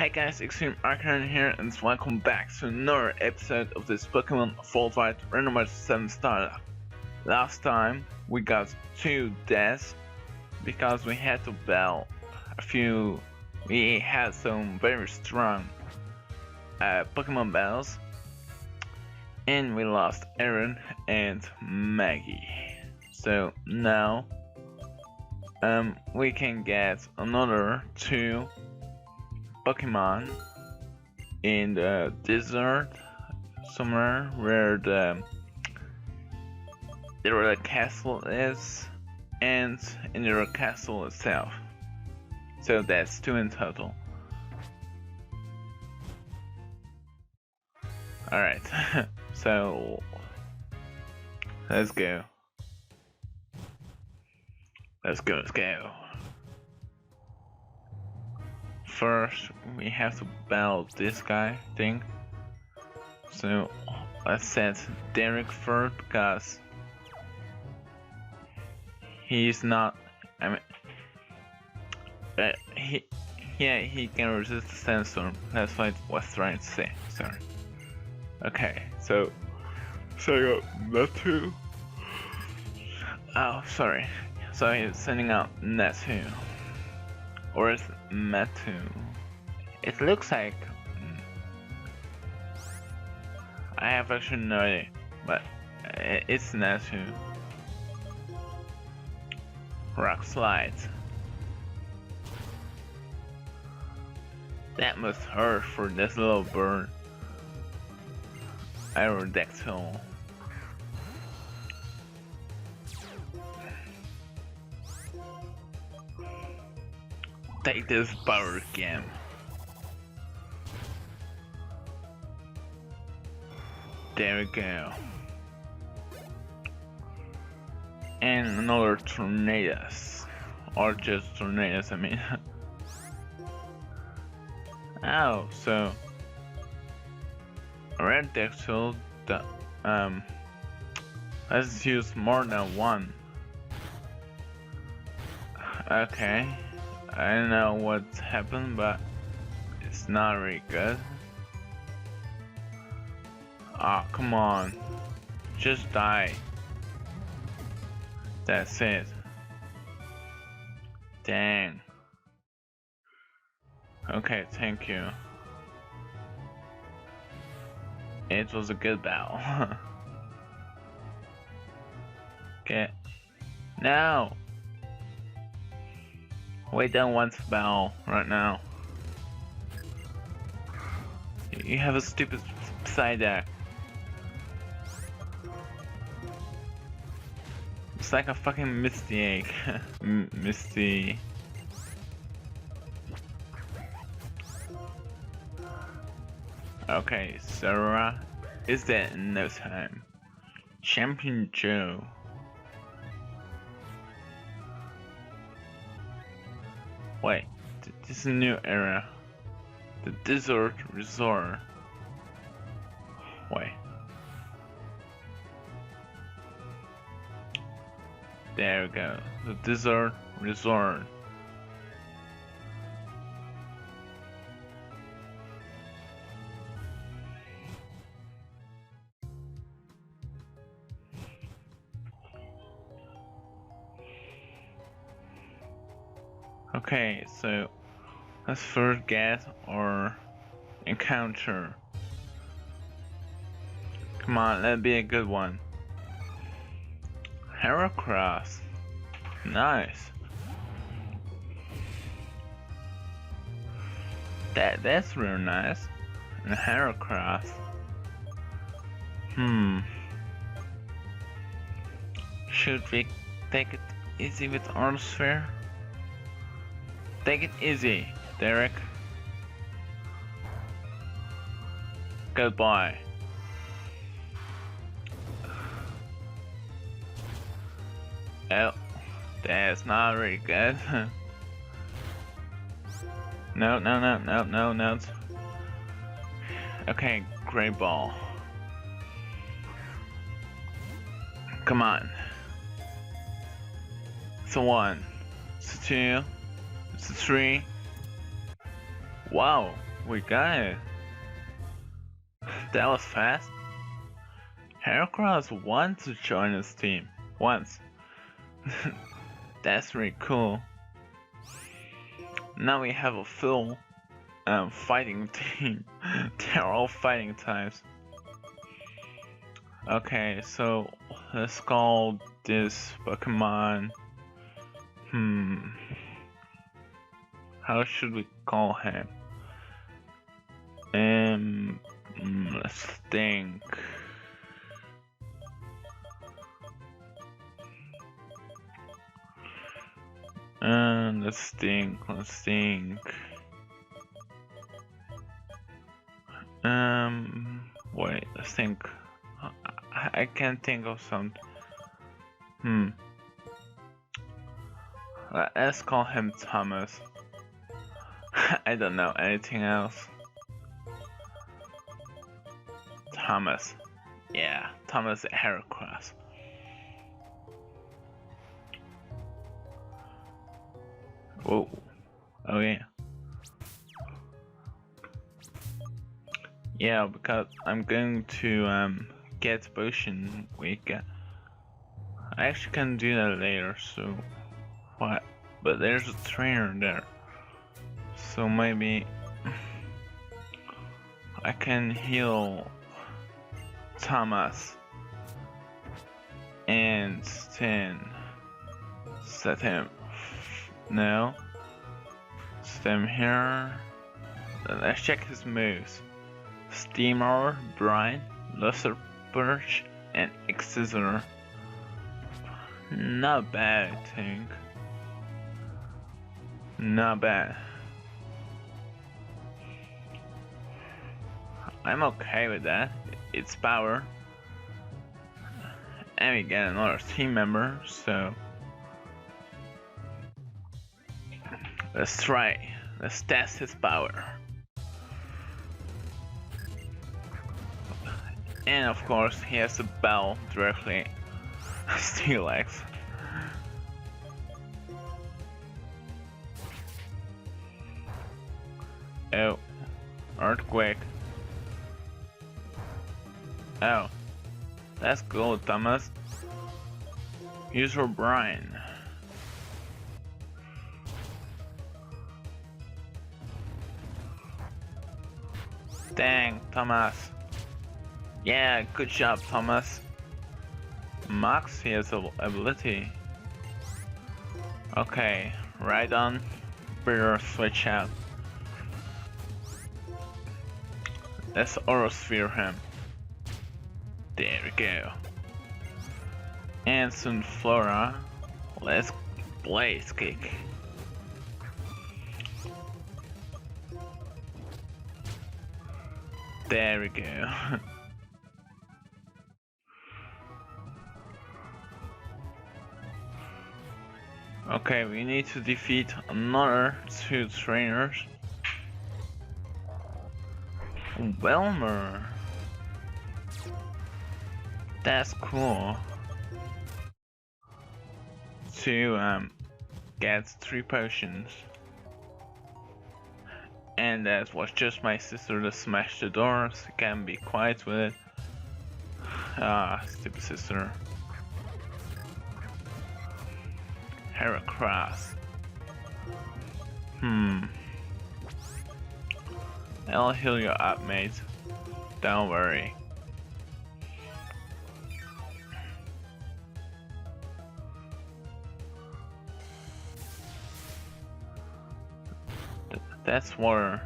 Hi guys, Extreme Arcane here, and welcome back to another episode of this Pokemon Full Fight Randomizer 7 startup. Last time we got 2 deaths because we had to battle a few. We had some very strong Pokemon battles, and we lost Aaron and Maggie. So now we can get another 2 Pokemon in the desert somewhere where the castle is, and in the castle itself. So that's 2 in total. Alright, so let's go. Let's go. First, we have to battle this guy thing. So let's set Derek first because he's not. I mean, he can resist the sandstorm. That's what I was trying to say. Sorry. Okay, so I got Natu. Oh, sorry. So he's sending out Natu. Or is it Matu? It looks like I have actually no idea, but it's Natu. Rock slide. That must hurt for this little bird. Aerodactyl. Take this power game. There we go. And another tornadoes. Or just tornadoes, I mean. Oh, so Aerodactyl, let's use more than one. Okay. I don't know what's happened, but it's not really good. Ah, oh, come on. Just die. That's it. Dang. Okay, thank you. It was a good battle. Okay. Now. We don't want to battle right now. You have a stupid Psyduck. It's like a fucking Misty egg. Misty. Okay, Sarah is dead in no time. Champion Joe. Wait, this is a new era. The Desert Resort. Wait. There we go. The Desert Resort. Okay, so let's first get our encounter. Come on, let it be a good one. Heracross. Nice. That's real nice. And Heracross. Should we take it easy with Armsphere? Take it easy, Derek. Goodbye. Oh, that's not really good. No. Okay, great ball. Come on. It's a 1. It's a 2. It's a 3. Wow, We got it. That was fast. Heracross wants to join this team. Once. That's really cool. Now we have a full fighting team. They're all fighting types. Okay, so let's call this Pokemon. How should we call him? Let's think. Let's think. Wait, let's think. I can't think of something. Let's call him Thomas. I don't know anything else. Thomas. Yeah, Thomas Heracross. Whoa. Oh yeah. Yeah, because I'm going to get potion week. I actually can do that later, so what? But there's a trainer there. So maybe I can heal Thomas and then set him. No. Set him here. Let's check his moves. Steamer, Brine, Luster Perch, and Excisor. Not bad, I think. Not bad. I'm okay with that. It's power. And we get another team member, so let's try. Let's test his power. And of course, he has a bell directly. Steel X. Oh, earthquake. Oh, that's cool, Thomas. Use your brain. Dang, Thomas. Yeah, good job, Thomas. Max, he has ability. Okay, right on. Better switch out. Let's Orosphere him. There we go. And Sunflora. Let's Blaze Kick. There we go. Okay, we need to defeat another 2 trainers. Welmer. That's cool. To get 3 potions. And that was just my sister that smashed the doors. Can't be quiet with it. Ah, stupid sister. Heracross. I'll heal you up, mate. Don't worry. That's water.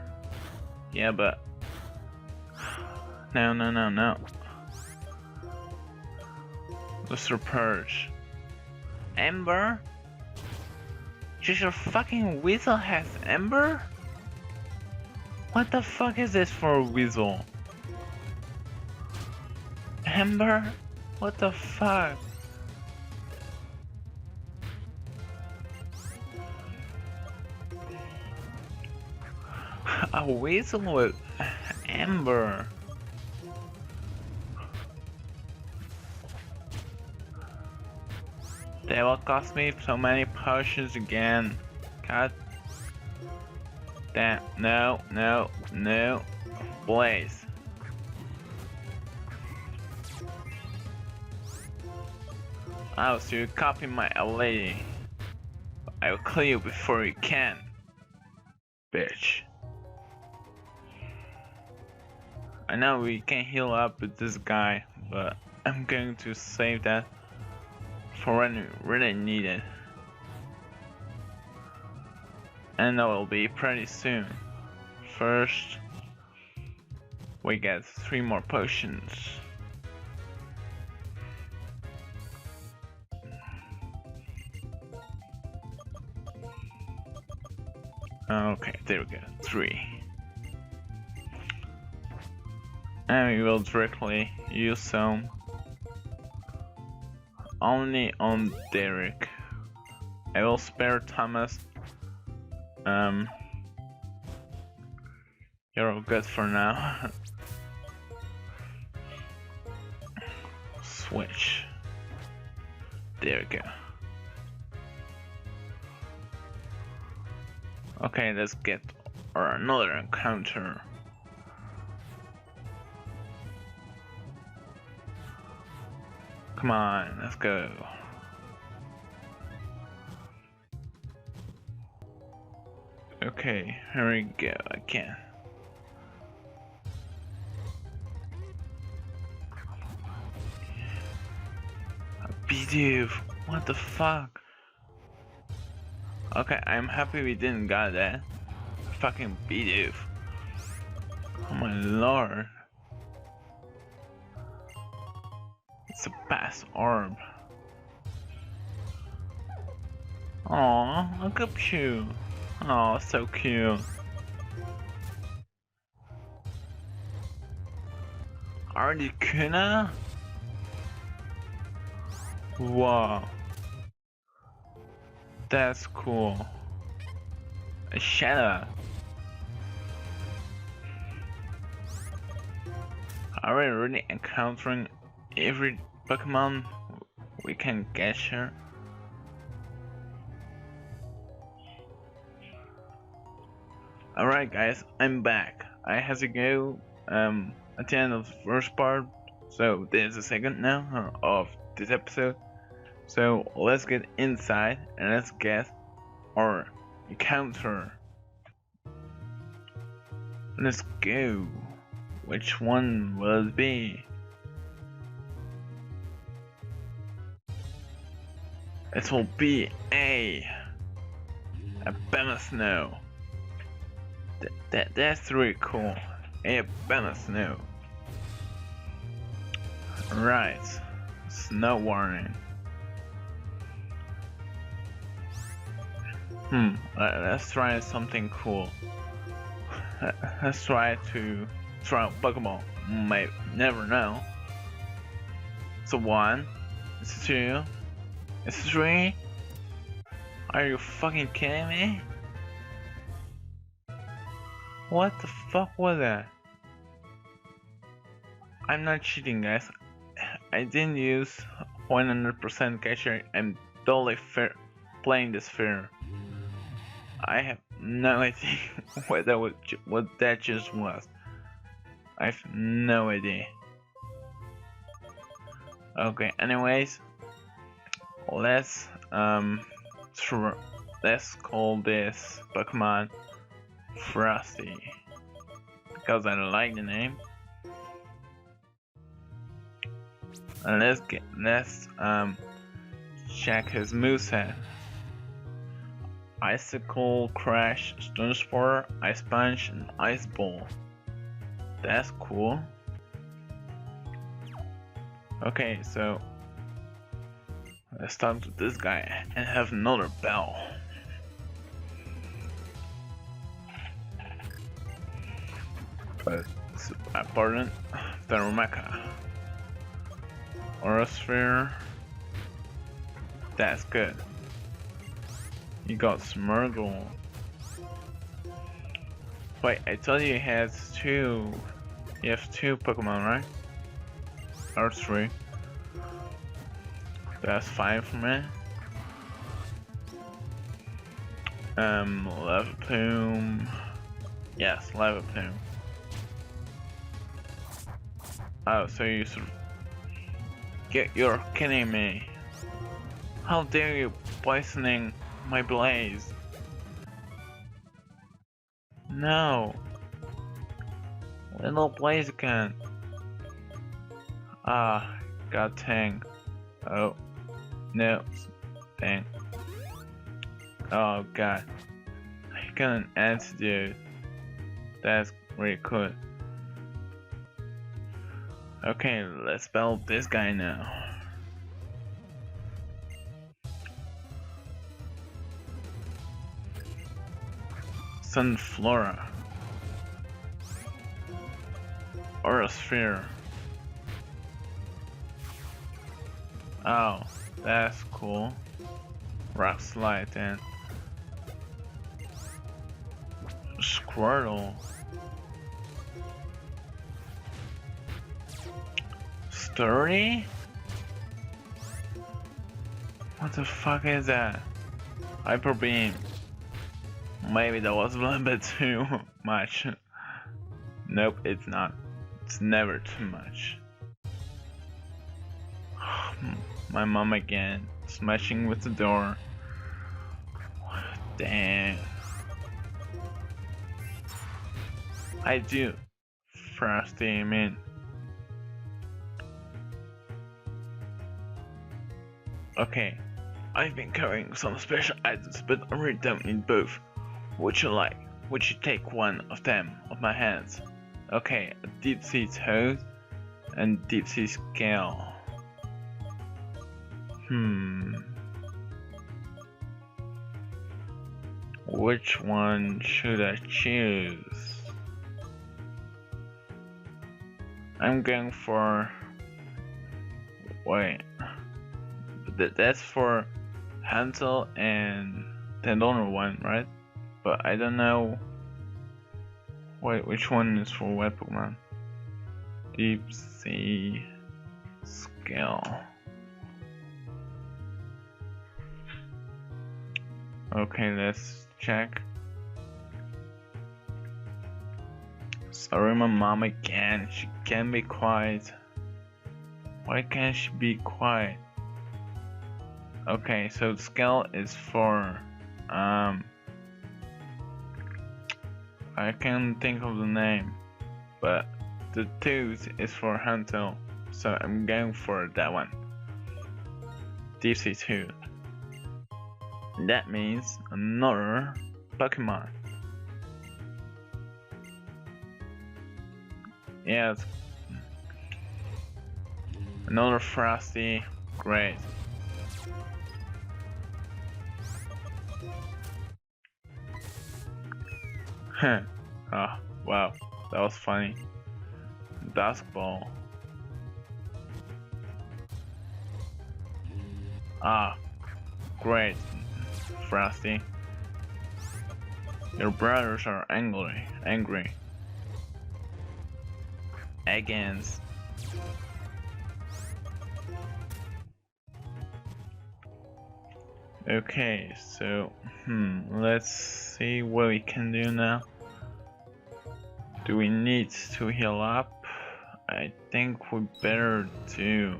Yeah, but no. Luster Purge. Ember? Just your fucking weasel has Ember? What the fuck is this for a weasel? Ember? What the fuck? A weasel with Ember? That will cost me so many potions again. God Damn, no, no, no. Blaze. Oh, so you copy my ability. I will kill you before you can. Bitch. I know we can heal up with this guy, but I'm going to save that for when we really need it. And that will be pretty soon. First, we get 3 more potions. Okay, there we go, 3. And we will directly use some only on Derek. I will spare Thomas. You're all good for now. Switch. There we go. Okay, let's get another encounter. Come on, let's go. Okay, here we go again. Bidoof, what the fuck? Okay, I'm happy we didn't got that. Fucking Bidoof. Oh my lord. It's a bass orb. Aww, look at you. Oh, so cute. Articuno? Wow. That's cool. A shadow. Are we really encountering every Pokemon we can get here? Alright guys, I'm back. I had to go at the end of the first part, so this is the second now of this episode. So let's get inside and let's get our encounter. Let's go. Which one will it be? It will be a Bama Snow. That's really cool. A Bama Snow. Right. Snow warning. Let's try something cool. Let's try out Pokemon. May never know. It's a 1. It's a 2. It's a 3. Are you fucking kidding me? What the fuck was that? I'm not cheating, guys. I didn't use 100% catcher. I'm totally fair playing this fair. I have no idea what that just was. I have no idea. Okay, anyways, let's call this Pokemon Frosty because I like the name. And let's check his moveset. Icicle, Crash, Stone Spore, Ice Punch, and Ice Ball. That's cool. Okay, so let's start with this guy and have another bell. Pardon, Thermomecha. Aura Sphere. That's good. You got Smurgle. Wait, I told you he has 2. You have 2 Pokemon, right? Or 3. That's 5 for me. Love Plume. Yes, level 2. Oh, so you're kidding me. How dare you poisoning my blaze? No. Little blaze again. Ah, god dang. Oh, no. Dang. Oh god. I got an antidote. That's really cool. Okay, let's battle this guy now. Sunflora. Or a sphere. Oh, that's cool. Rock slide and Squirtle. Sturdy? What the fuck is that? Hyper beam. Maybe that was a little bit too much. Nope, it's not. It's never too much. My mom again, smashing with the door. Damn. I do. Frosty, I mean. Okay, I've been carrying some special items, but I really don't need both. Would you like? Would you take one of them off my hands? Okay, a deep sea toad and deep sea scale. Which one should I choose? I'm going for... Wait. That's for Hansel and the other one, right? But I don't know. Wait, which one is for what Pokemon? Deep Sea Scale. Okay, let's check. Sorry, my mom again. She can't be quiet. Why can't she be quiet? Okay, so the scale is for I can't think of the name, but the tooth is for Hansel, so I'm going for that one. Deep Sea Tooth. That means another Pokemon. Yes. Another Frosty. Great. Huh. Oh, wow. That was funny. Dusk Ball. Ah, great. Frosty. Your brothers are angry. Against. Okay, so let's see what we can do now. Do we need to heal up? I think we better do.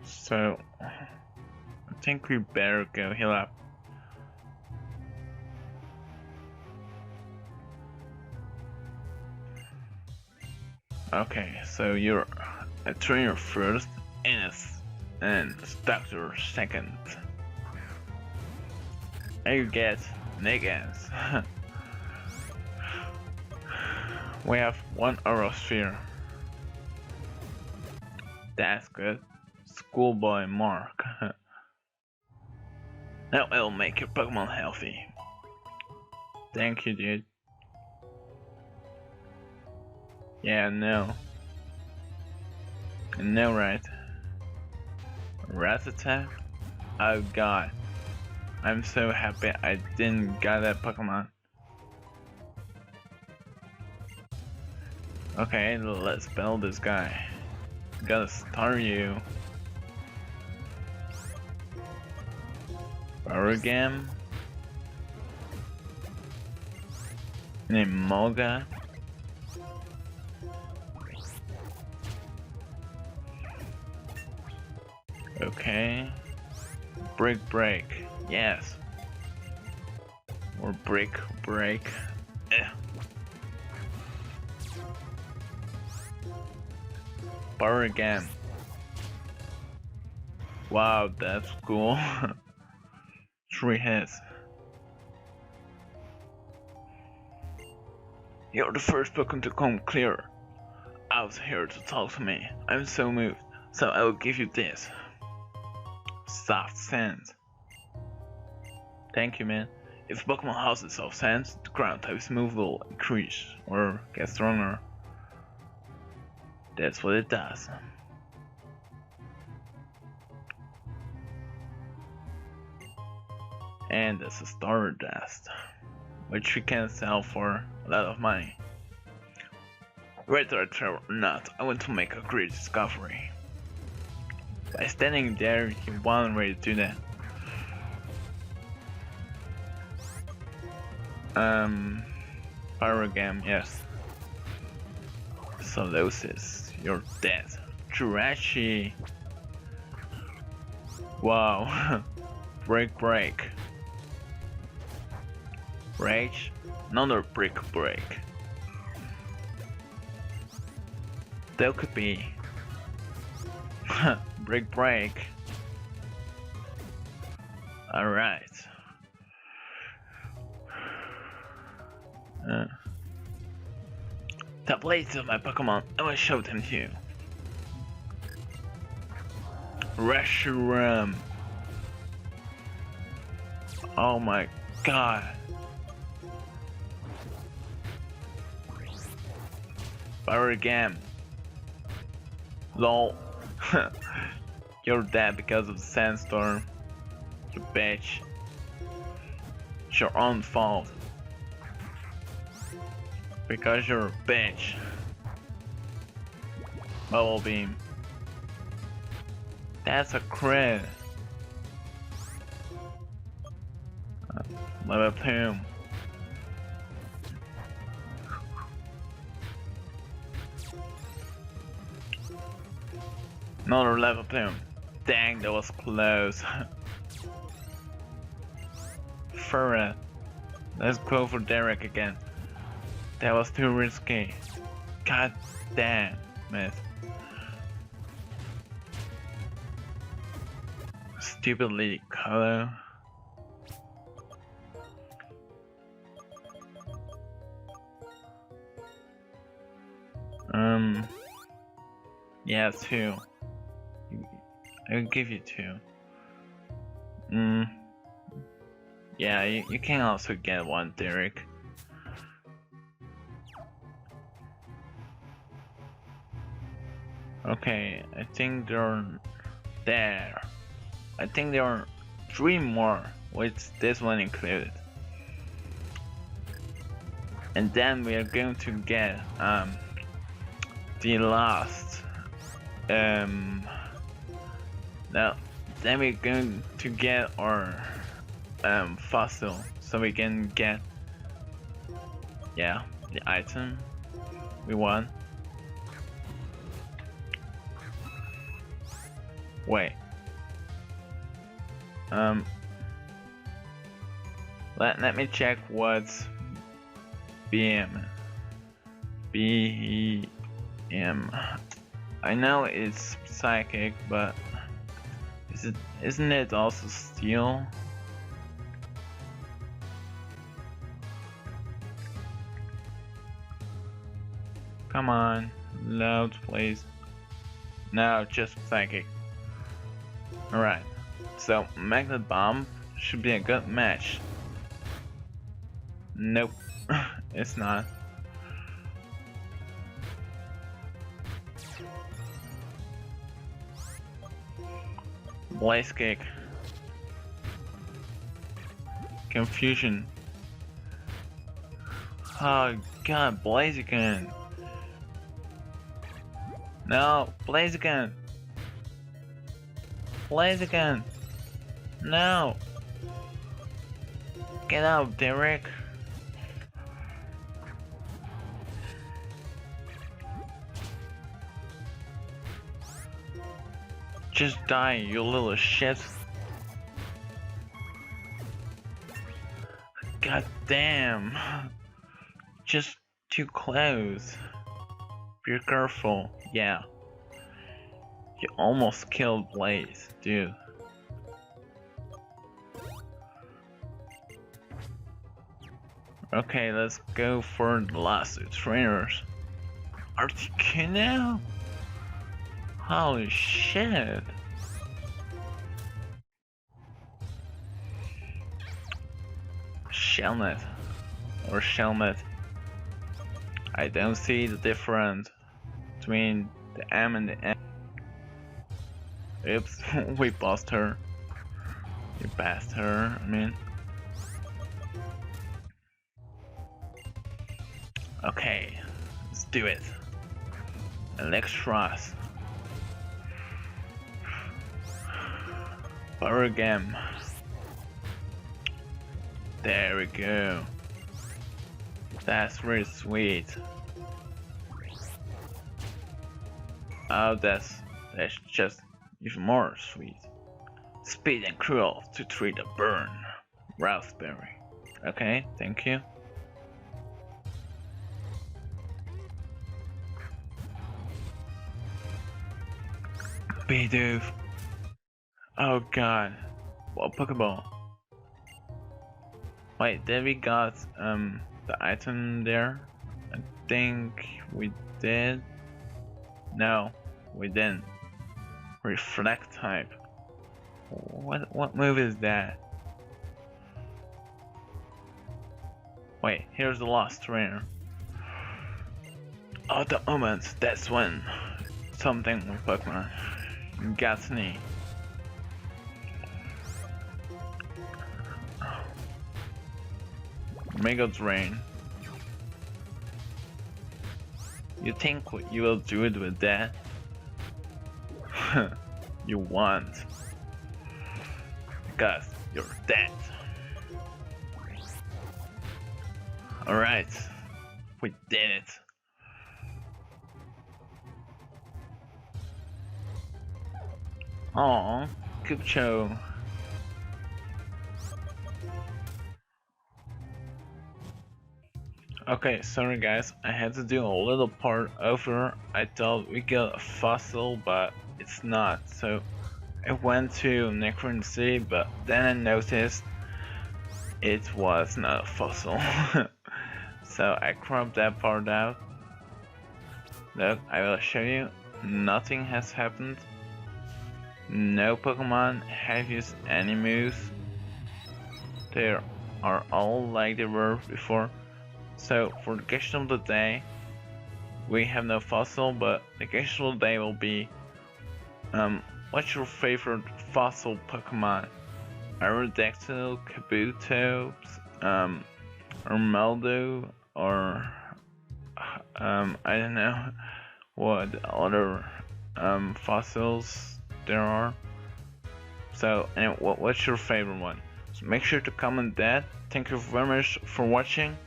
So I think we better go heal up. Okay, so you're a trainer first and doctor second. And you get Negans. We have one Aerosphere. That's good. Schoolboy Mark. Now it'll make your Pokemon healthy. Thank you, dude. Yeah, no. No, right? Rattata? Oh god. I'm so happy I didn't get that Pokemon. Okay, let's battle this guy. Gotta start you. Barragam? Name Moga. Okay. Break. Yes. Or break. Power again. Wow, that's cool. 3 hits. You're the first Pokemon to come clear. I was here to talk to me. I'm so moved, so I will give you this. Soft Sands. Thank you, man. If Pokemon houses soft sands, the ground type's move will increase or get stronger. That's what it does. And there's a Stardust, which we can sell for a lot of money. Whether I travel or not, I want to make a great discovery. By standing there, you want ready to do that. Pyrogam, yes. Solosis, you're dead. Jirachi. Wow. break. Rage, another break. That could be. break. Alright. The blades of my Pokemon, I will show them to you. Reshiram. Oh my god. Fire again. Lol. You're dead because of the sandstorm. You bitch. It's your own fault. Because you're a bitch. Bubble beam. That's a crit. Level Plume. Another level Plume. Dang, that was close. Furret. Let's go for Derek again. That was too risky. God damn it. Stupid lady color. Yeah, 2. I'll give you 2. Yeah, you can also get 1, Derek. Okay, I think they're there. I think there are 3 more, with this one included. And then we are going to get the last now then we're going to get our fossil, so we can get the item we want. Wait. Let me check what's BM. I know it's psychic, but isn't it also steel? Come on, load please. No, just psychic. Alright, so Magnet Bomb should be a good match. Nope, it's not. Blaze Kick. Confusion. Oh god, Blaziken. No, Blaziken. Blaziken. No. Get out, Derek. Just die, you little shit. God damn. Just too close. Be careful. Yeah. You almost killed Blaze, dude. Okay, let's go for the last two trainers. Articuno? Holy shit. Shellnet. Or Shellmet. I don't see the difference between the M and the N. Oops, we passed her. You passed her, I mean. Okay, let's do it. Electros. Power Gem. There we go. That's really sweet. Oh, that's just even more sweet. Speed and cruel to treat a burn. Raspberry. Okay, thank you. Bidoof. Oh god. What Pokeball? Wait, did we got the item there? I think we did. No, we didn't. Reflect type. What move is that? Wait, here's the last trainer. Oh, the moment, that's when something with Pokemon got me. Mega Drain. You think you will do it with that? You won't. Because you're dead. Alright. We did it. Aww, good show. Okay, sorry guys, I had to do a little part over. I thought we got a fossil, but it's not. So I went to Necron City, but then I noticed it was not a fossil. So I cropped that part out. Look, I will show you. Nothing has happened. No Pokemon have used any moves. They are all like they were before. So for the question of the day, we have no fossil, but the question of the day will be, what's your favorite fossil Pokemon? Aerodactyl, Kabuto, Armaldo, or I don't know what other fossils there are. So anyway, what's your favorite one? So make sure to comment that. Thank you very much for watching.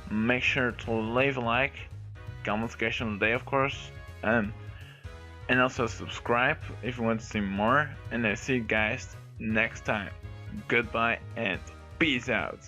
Make sure to leave a like, comment question of the day of course, and also subscribe if you want to see more, and I'll see you guys next time. Goodbye and peace out.